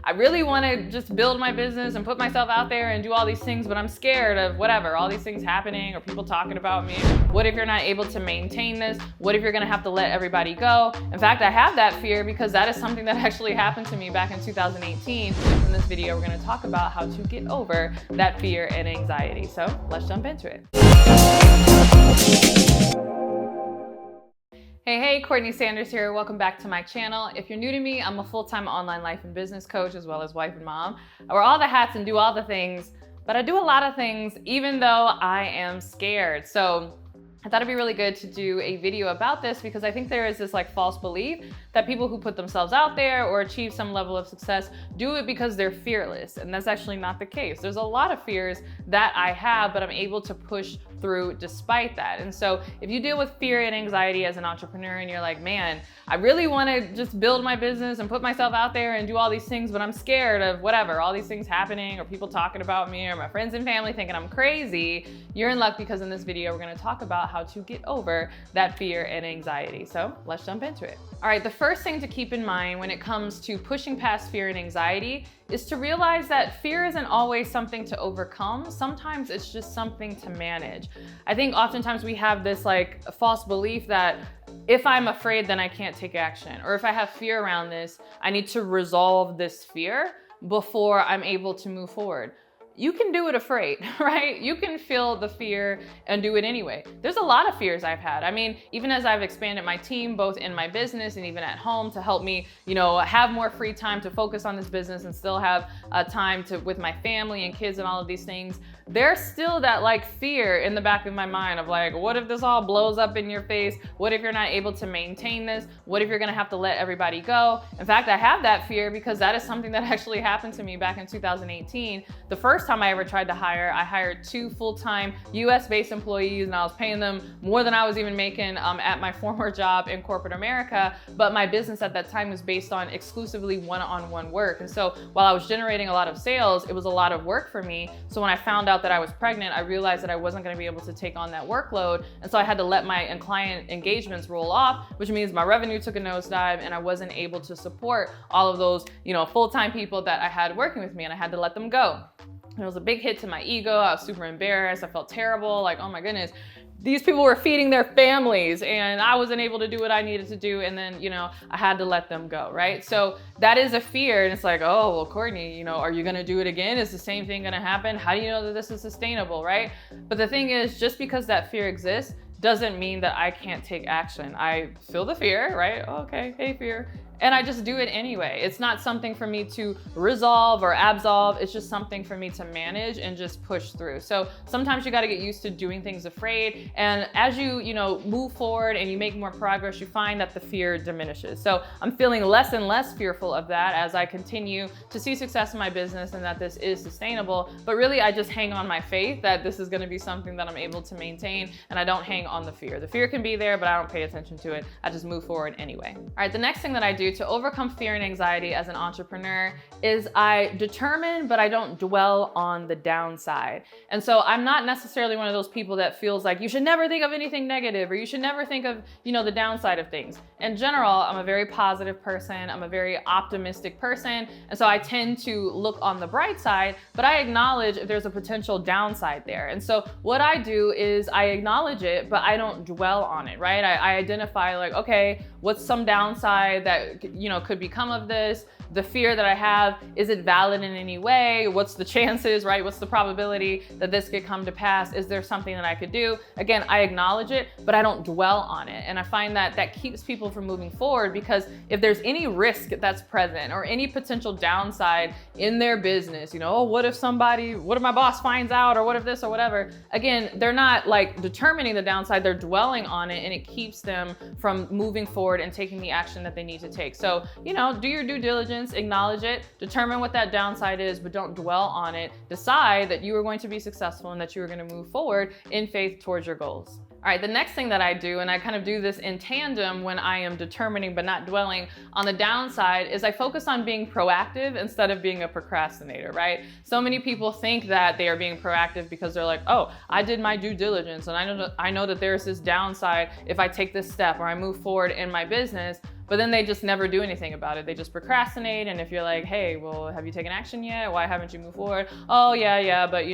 I really want to just build my business and put myself out there and do all these things, but I'm scared of whatever, all these things happening or people talking about me. What if you're not able to maintain this? What if you're going to have to let everybody go? In fact, I have that fear because that is something that actually happened to me back in 2018. In this video, we're going to talk about how to get over that fear and anxiety. So let's jump into it. Hey, CourtneyLSanders here. Welcome back to my channel. If you're new to me, I'm a full-time online life and business coach as well as wife and mom. I wear all the hats and do all the things, but I do a lot of things even though I am scared. So I thought it'd be really good to do a video about this because I think there is this false belief that people who put themselves out there or achieve some level of success do it because they're fearless. And that's actually not the case. There's a lot of fears that I have, but I'm able to push through despite that. And so if you deal with fear and anxiety as an entrepreneur and you're like, man, I really want to just build my business and put myself out there and do all these things, but I'm scared of whatever, all these things happening or people talking about me or my friends and family thinking I'm crazy, you're in luck because in this video, we're going to talk about how to get over that fear and anxiety. So let's jump into it. All right, the first thing to keep in mind when it comes to pushing past fear and anxiety is to realize that fear isn't always something to overcome. Sometimes it's just something to manage. I think oftentimes we have this false belief that if I'm afraid, then I can't take action. Or if I have fear around this, I need to resolve this fear before I'm able to move forward. You can do it afraid, right? You can feel the fear and do it anyway. There's a lot of fears I've had. I mean, even as I've expanded my team, both in my business and even at home to help me, have more free time to focus on this business and still have time with my family and kids and all of these things, there's still that fear in the back of my mind of what if this all blows up in your face? What if you're not able to maintain this? What if you're gonna have to let everybody go? In fact, I have that fear because that is something that actually happened to me back in 2018. The first time I ever tried to hire, I hired 2 full-time US-based employees and I was paying them more than I was even making at my former job in corporate America. But my business at that time was based on exclusively one-on-one work. And so while I was generating a lot of sales, it was a lot of work for me. So when I found out that I was pregnant, I realized that I wasn't going to be able to take on that workload. And so I had to let my client engagements roll off, which means my revenue took a nosedive and I wasn't able to support all of those, full-time people that I had working with me, and I had to let them go. It was a big hit to my ego. I was super embarrassed. I felt terrible. Oh my goodness, these people were feeding their families and I wasn't able to do what I needed to do. And then, I had to let them go, right? So that is a fear. And it's oh, well, Courtney, are you going to do it again? Is the same thing going to happen? How do you know that this is sustainable, right? But the thing is, just because that fear exists doesn't mean that I can't take action. I feel the fear, right? Oh, okay, hey, fear. And I just do it anyway. It's not something for me to resolve or absolve. It's just something for me to manage and just push through. So sometimes you got to get used to doing things afraid. And as you, move forward and you make more progress, you find that the fear diminishes. So I'm feeling less and less fearful of that as I continue to see success in my business and that this is sustainable. But really, I just hang on my faith that this is going to be something that I'm able to maintain, and I don't hang on the fear. The fear can be there, but I don't pay attention to it. I just move forward anyway. All right, the next thing that I do to overcome fear and anxiety as an entrepreneur is I determine, but I don't dwell on the downside. And so I'm not necessarily one of those people that feels like you should never think of anything negative or you should never think of, the downside of things. In general, I'm a very positive person. I'm a very optimistic person. And so I tend to look on the bright side, but I acknowledge if there's a potential downside there. And so what I do is I acknowledge it, but I don't dwell on it, right? I identify okay, what's some downside that could become of this? The fear that I have, is it valid in any way? What's the chances, right? What's the probability that this could come to pass? Is there something that I could do? Again, I acknowledge it, but I don't dwell on it. And I find that that keeps people from moving forward because if there's any risk that's present or any potential downside in their business, oh, what if my boss finds out, or what if this or whatever? Again, they're not determining the downside, they're dwelling on it, and it keeps them from moving forward and taking the action that they need to take. So, do your due diligence, acknowledge it, determine what that downside is, but don't dwell on it. Decide that you are going to be successful and that you are going to move forward in faith towards your goals. All right, the next thing that I do, and I kind of do this in tandem when I am determining but not dwelling on the downside, is I focus on being proactive instead of being a procrastinator, right? So many people think that they are being proactive because they're like, oh, I did my due diligence and I know that there's this downside if I take this step or I move forward in my business. but then they just never do anything about it. They just procrastinate. And if you're like, hey, well, have you taken action yet? Why haven't you moved forward? Oh, yeah, but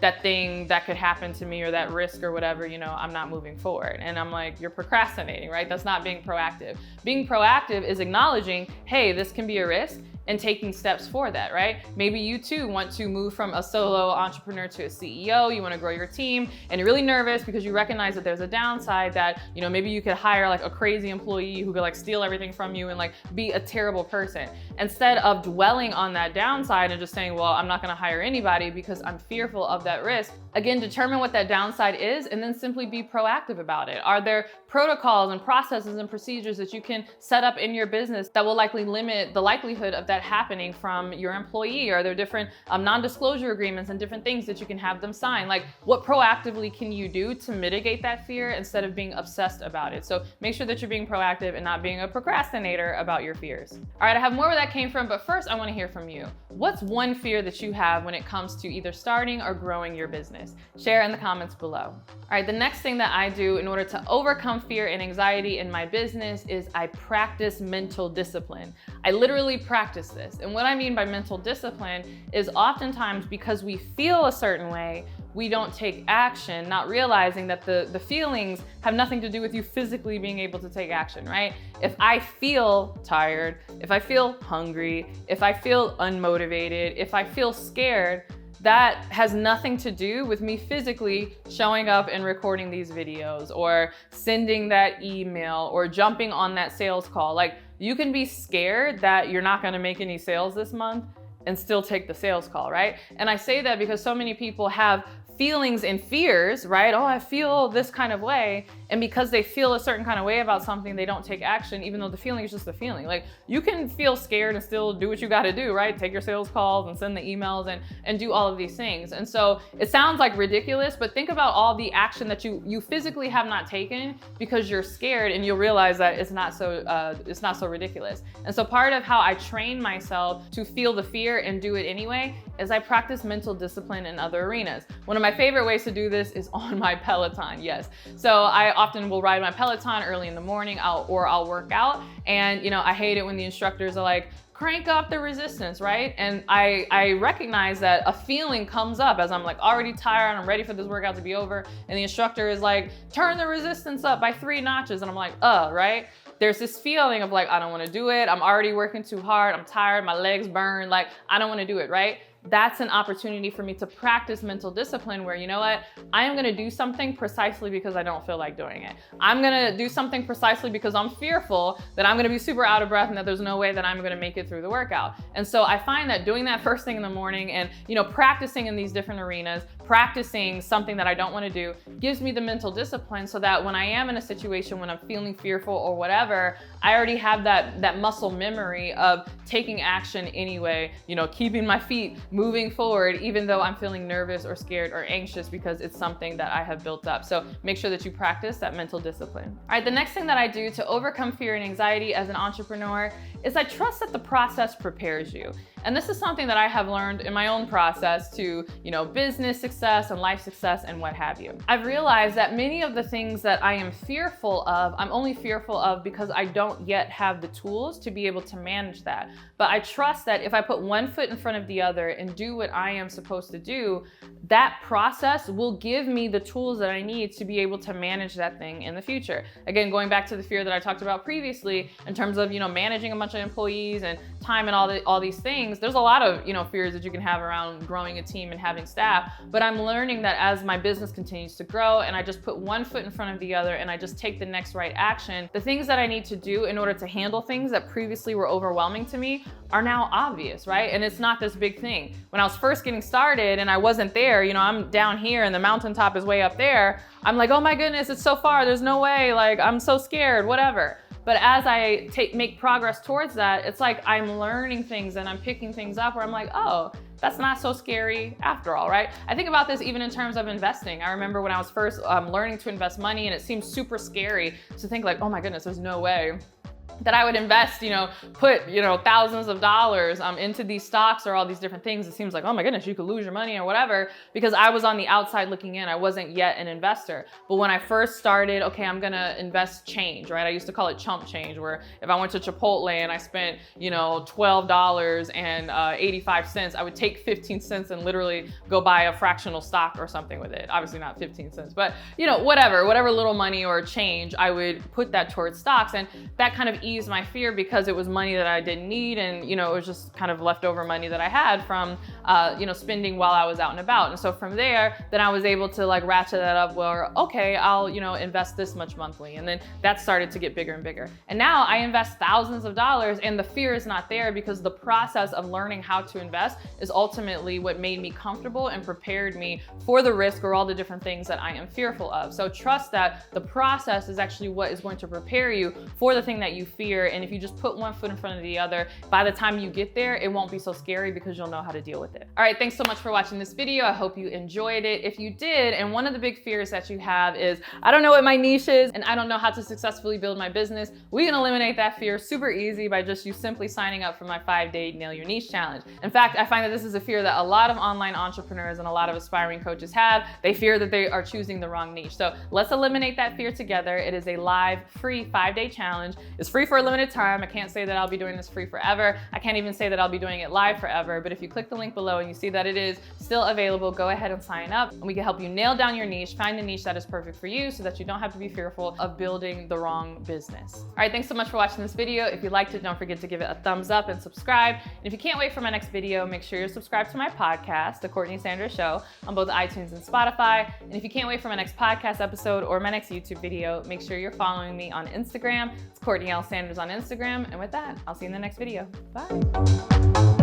that thing that could happen to me or that risk or whatever, I'm not moving forward. And I'm like, you're procrastinating, right? That's not being proactive. Being proactive is acknowledging, hey, this can be a risk, and taking steps for that, right? Maybe you too want to move from a solo entrepreneur to a CEO, you wanna grow your team, and you're really nervous because you recognize that there's a downside that, maybe you could hire like a crazy employee who could like steal everything from you and like be a terrible person. Instead of dwelling on that downside and just saying, well, I'm not gonna hire anybody because I'm fearful of that risk. Again, determine what that downside is and then simply be proactive about it. Are there protocols and processes and procedures that you can set up in your business that will likely limit the likelihood of that happening from your employee? Are there different non-disclosure agreements and different things that you can have them sign? Like, what proactively can you do to mitigate that fear instead of being obsessed about it? So make sure that you're being proactive and not being a procrastinator about your fears. All right, I have more where that came from, but first I want to hear from you. What's one fear that you have when it comes to either starting or growing your business? Share in the comments below. All right, the next thing that I do in order to overcome fear and anxiety in my business is I practice mental discipline. I literally practice this. And what I mean by mental discipline is oftentimes because we feel a certain way, we don't take action, not realizing that the feelings have nothing to do with you physically being able to take action, right? If I feel tired, if I feel hungry, if I feel unmotivated, if I feel scared, that has nothing to do with me physically showing up and recording these videos or sending that email or jumping on that sales call. Like, you can be scared that you're not gonna make any sales this month and still take the sales call, right? And I say that because so many people have feelings and fears, right? Oh, I feel this kind of way. And because they feel a certain kind of way about something, they don't take action, even though the feeling is just a feeling. Like, you can feel scared and still do what you got to do, right? Take your sales calls and send the emails and do all of these things. And so it sounds like ridiculous, but think about all the action that you physically have not taken because you're scared, and you'll realize that it's not so ridiculous. And so part of how I train myself to feel the fear and do it anyway is I practice mental discipline in other arenas. One of my favorite ways to do this is on my Peloton, yes. So I often will ride my Peloton early in the morning, I'll work out, and I hate it when the instructors are like, crank up the resistance, right? And I recognize that a feeling comes up as I'm like already tired and I'm ready for this workout to be over, and the instructor is like, turn the resistance up by 3 notches, and I'm like, right? There's this feeling of like, I don't wanna do it, I'm already working too hard, I'm tired, my legs burn, like, I don't wanna do it, right? That's an opportunity for me to practice mental discipline where, you know what, I am gonna do something precisely because I don't feel like doing it. I'm gonna do something precisely because I'm fearful that I'm gonna be super out of breath and that there's no way that I'm gonna make it through the workout. And so I find that doing that first thing in the morning and, practicing in these different arenas, practicing something that I don't wanna do, gives me the mental discipline so that when I am in a situation when I'm feeling fearful or whatever, I already have that muscle memory of taking action anyway, keeping my feet moving forward, even though I'm feeling nervous or scared or anxious, because it's something that I have built up. So make sure that you practice that mental discipline. All right, the next thing that I do to overcome fear and anxiety as an entrepreneur is I trust that the process prepares you. And this is something that I have learned in my own process to, business success and life success and what have you. I've realized that many of the things that I am fearful of, I'm only fearful of because I don't yet have the tools to be able to manage that. But I trust that if I put one foot in front of the other and do what I am supposed to do, that process will give me the tools that I need to be able to manage that thing in the future. Again, going back to the fear that I talked about previously in terms of, managing a bunch of employees and time and all these things, there's a lot of, fears that you can have around growing a team and having staff. But I'm learning that as my business continues to grow and I just put one foot in front of the other and I just take the next right action, the things that I need to do in order to handle things that previously were overwhelming to me are now obvious, right? And it's not this big thing. When I was first getting started and I wasn't there, I'm down here and the mountaintop is way up there, I'm like, oh my goodness, it's so far, there's no way, like, I'm so scared, whatever. But as I make progress towards that, it's like I'm learning things and I'm picking things up where I'm like, oh, that's not so scary after all, right? I think about this even in terms of investing. I remember when I was first learning to invest money, and it seemed super scary to think like, oh my goodness, there's no way that I would invest, put, thousands of dollars into these stocks or all these different things. It seems like, oh my goodness, you could lose your money or whatever, because I was on the outside looking in. I wasn't yet an investor. But when I first started, okay, I'm gonna invest change, right? I used to call it chump change, where if I went to Chipotle and I spent, $12.85, I would take 15 cents and literally go buy a fractional stock or something with it. Obviously not 15 cents, but whatever little money or change, I would put that towards stocks. And that kind of eased my fear because it was money that I didn't need, and it was just kind of leftover money that I had from spending while I was out and about. And so from there, then I was able to like ratchet that up where, okay, I'll invest this much monthly, and then that started to get bigger and bigger. And now I invest thousands of dollars, and the fear is not there because the process of learning how to invest is ultimately what made me comfortable and prepared me for the risk or all the different things that I am fearful of. So trust that the process is actually what is going to prepare you for the thing that you fear. And if you just put one foot in front of the other, by the time you get there, it won't be so scary because you'll know how to deal with it. All right, thanks so much for watching this video. I hope you enjoyed it. If you did, and one of the big fears that you have is, I don't know what my niche is and I don't know how to successfully build my business, we can eliminate that fear super easy by just you simply signing up for my 5-day Nail Your Niche Challenge. In fact, I find that this is a fear that a lot of online entrepreneurs and a lot of aspiring coaches have. They fear that they are choosing the wrong niche. So let's eliminate that fear together. It is a live, free 5-day challenge. It's free for a limited time. I can't say that I'll be doing this free forever. I can't even say that I'll be doing it live forever, but if you click the link below and you see that it is still available, go ahead and sign up, and we can help you nail down your niche, find the niche that is perfect for you so that you don't have to be fearful of building the wrong business. All right, thanks so much for watching this video. If you liked it, don't forget to give it a thumbs up and subscribe. And if you can't wait for my next video, make sure you're subscribed to my podcast, The Courtney Sanders Show, on both iTunes and Spotify. And if you can't wait for my next podcast episode or my next YouTube video, make sure you're following me on Instagram. It's CourtneyLSanders on Instagram. And with that, I'll see you in the next video. Bye.